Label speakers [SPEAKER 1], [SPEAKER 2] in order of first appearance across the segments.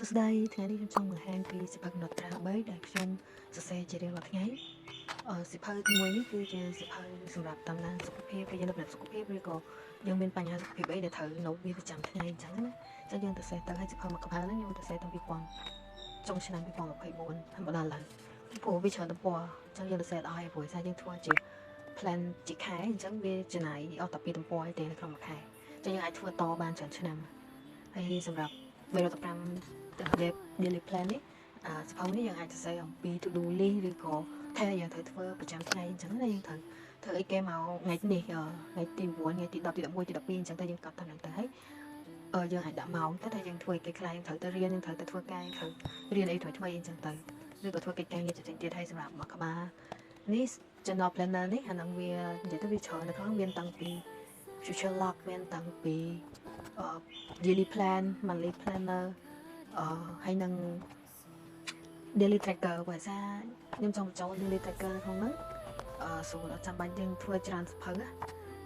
[SPEAKER 1] សួស្តីថ្ងៃនេះខ្ញុំចង់បង្ហាញពីសិភៅកំណត់ត្រា3ដែលខ្ញុំសរសេរជារៀងរាល់ថ្ងៃសិភៅទី1នេះគឺជាសិភៅសម្រាប់តាមដានសុខភាពឬយើងនៅសុខភាពឬក៏យើងមានបញ្ហាសុខភាពអីដែលត្រូវនៅវាប្រចាំថ្ងៃអញ្ចឹងណាអញ្ចឹងយើងទៅសេះទៅឲ្យសិភៅមួយក្បាលហ្នឹងខ្ញុំទៅសេះតាំងពីចុងឆ្នាំ2024ហើយមកដល់ឡើងព្រោះវាច្រើនទំព័រអញ្ចឹងយើងទៅសេះឲ្យព្រោះថាយើងធ្វើជា plan ជាខែអញ្ចឹងវាចំណាយអត់តែ2ទំព័រទេនៅក្នុងមួយខែអញ្ចឹងយើងអាចធ្វើតបានច្រើនឆ្នាំហើយសម្រាប់315 daily plan នេះសភៅនេះយើងអាចសរសេរអំពី to do list ឬក៏ថាយើងត្រូវធ្វើប្រចាំថ្ងៃអញ្ចឹងណាយើងត្រូវធ្វើអីគេមកថ្ងៃនេះថ្ងៃទី9ថ្ងៃទី10ទី11ទី12អញ្ចឹងទៅយើងកត់តាមហ្នឹងទៅហើយយើងអាចដាក់ម៉ោងទៅថាយើងធ្វើអីគេខ្លះយើងត្រូវទៅរៀនយើងត្រូវទៅធ្វើការយើងត្រូវរៀនអីថ្មីអញ្ចឹងទៅឬក៏ធ្វើកិច្ចការងារផ្សេងទៀតហើយសម្រាប់មួយក្បាលនេះ journal planner នេះអានឹងវានិយាយទៅវាច្រើននៅក្នុងមានតាំងពី future log មានតាំងពី daily plan monthly planner ហើយនឹង daily tracker បើថាខ្ញុំចង់បញ្ចូល daily tracker នៅក្នុងហ្នឹងស្រួលអត់ចាំបាច់យើងធ្វើច្រើនសភៅ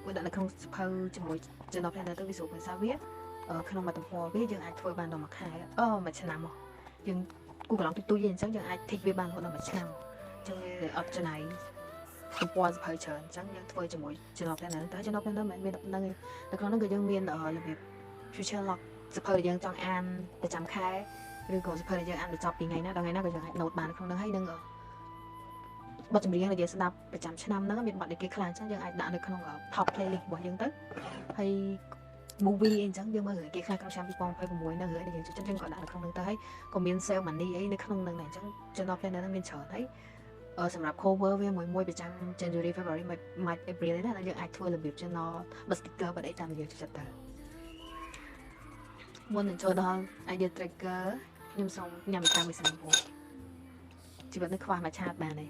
[SPEAKER 1] វាដាក់នៅក្នុងសភៅជាមួយ journal planner ទៅវាស្រួលភាសាវាក្នុងមួយទំព័រវាយើងអាចធ្វើបានដល់មួយខែមួយឆ្នាំមកយើងគូកន្លងទូចៗអញ្ចឹងយើងអាចធីកវាបានរហូតដល់មួយឆ្នាំអញ្ចឹងវាអត់ចំណាយទំព័រសភៅច្រើនអញ្ចឹងយើងធ្វើជាមួយ journal planner តែ journal planner មិនមែនមាននៅក្នុងហ្នឹងគឺយើងមានរបៀប future log សភៅដែលយើងចង់អានប្រចាំខែឬក៏សភៅដែលយើងអានបញ្ចប់ពីថ្ងៃណាដល់ថ្ងៃណាក៏យើងអាច note បានក្នុងហ្នឹងហើយនឹងបទចម្រៀងដែលយើងស្ដាប់ប្រចាំឆ្នាំហ្នឹងមានបទដែលគេខ្លះអញ្ចឹងយើងអាចដាក់នៅក្នុង top playlist របស់យើងទៅហើយ movie អីអញ្ចឹងយើងមើលរឿងគេខ្លះក្នុងឆ្នាំ2026នៅរឿងដែលយើងចូលចិត្តយើងក៏ដាក់នៅក្នុងហ្នឹងទៅហើយក៏មាន sale money អីនៅក្នុងហ្នឹងដែរអញ្ចឹង journal planner ហ្នឹងមានច្រើនហើយសម្រាប់ cover វាមួយប្រចាំ January February March April ណាយើងអាចធ្វើរបៀប journal បើ sticker បើអីតាមយើងចូលចិត្តទៅមុននឹងចូលដល់ idea tracker ខ្ញុំសូមញ៉ាំមីកាមួយសិនព្រោះជីវិតនេះខ្វះមួយឆាតបានទេ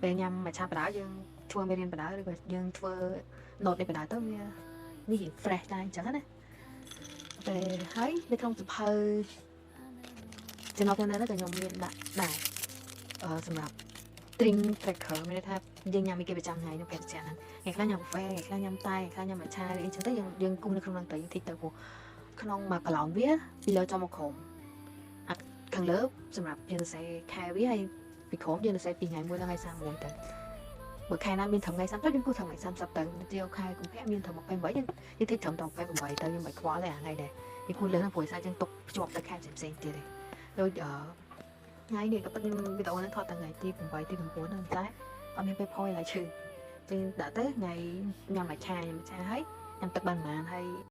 [SPEAKER 1] ពេលញ៉ាំមួយឆាតបដៅយើងធ្វើមេរៀនបដៅឬក៏យើងធ្វើ note នៃបដៅទៅវានេះ fresh ដែរអញ្ចឹងណាតែហើយនៅក្នុងសភៅ journal planner ហ្នឹងក៏ខ្ញុំមានដាក់ដែរសម្រាប់ drink tracker មានន័យថាយើងញ៉ាំអីគេប្រចាំថ្ងៃនៅពេលត្រជាក់ហ្នឹងថ្ងៃខ្លះញ៉ាំកាហ្វេថ្ងៃខ្លះញ៉ាំតែថ្ងៃខ្លះញ៉ាំមួយឆាអីចឹងទៅយើងគុំនៅក្នុងហ្នឹងទៅយើងធីកទៅព្រោះក្នុងមួយកន្លងវាពីលើចុះមកក្រោមខាងលើសម្រាប់យើងសរសេរខែវាហើយពីក្រោមយើងសរសេរពីថ្ងៃ1ដល់ថ្ងៃ31ទៅបើខែណាមានត្រឹមថ្ងៃ30យើងគូត្រឹមថ្ងៃ30ទៅទៅខែកុម្ភៈមានត្រឹម28យើងធីកត្រឹមដល់28ទៅយើងមិនខ្វល់ទេអាថ្ងៃដែរយើងគូលើហ្នឹងព្រោះយើងទុកភ្ជាប់ទៅខែផ្សេងៗទៀតទេដូចថ្ងៃនេះក៏ខ្ញុំវីដេអូហ្នឹងថតតាំងថ្ងៃទី8ទី9ហ្នឹងតែអត់មានពេលផុយឡើយឈឺចឹងដាក់ទៅថ្ងៃញ៉ាំមួយឆាហើយញ៉ាំទឹកបានប៉ុន្មានហើយ